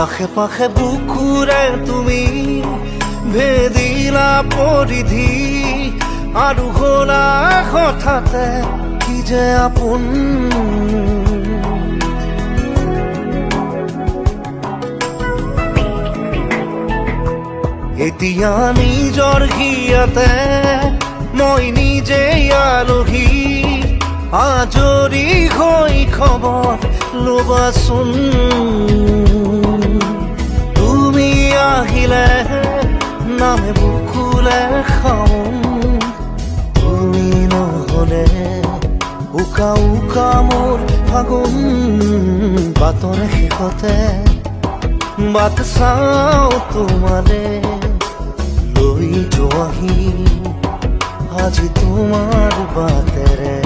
আশে পাশে বুকুৰে তুমি ভেদিলা পৰিধি আৰু হলা হঠাতে কি যে আপোন। এতিয়া নিজৰ হিয়াতে মই নিজে আলহী, আজৰি হৈ খবৰ ল'বাচোন। তুমি আহিলে নামে বুকুলে খাওঁ, তুমি নহ'লে উকা উকা মোৰ ফাগুন। বাটৰে শেষতে বাট চাওঁ তোমালে লৈ যোৱাহি আজি তোমাৰ বাটেৰে।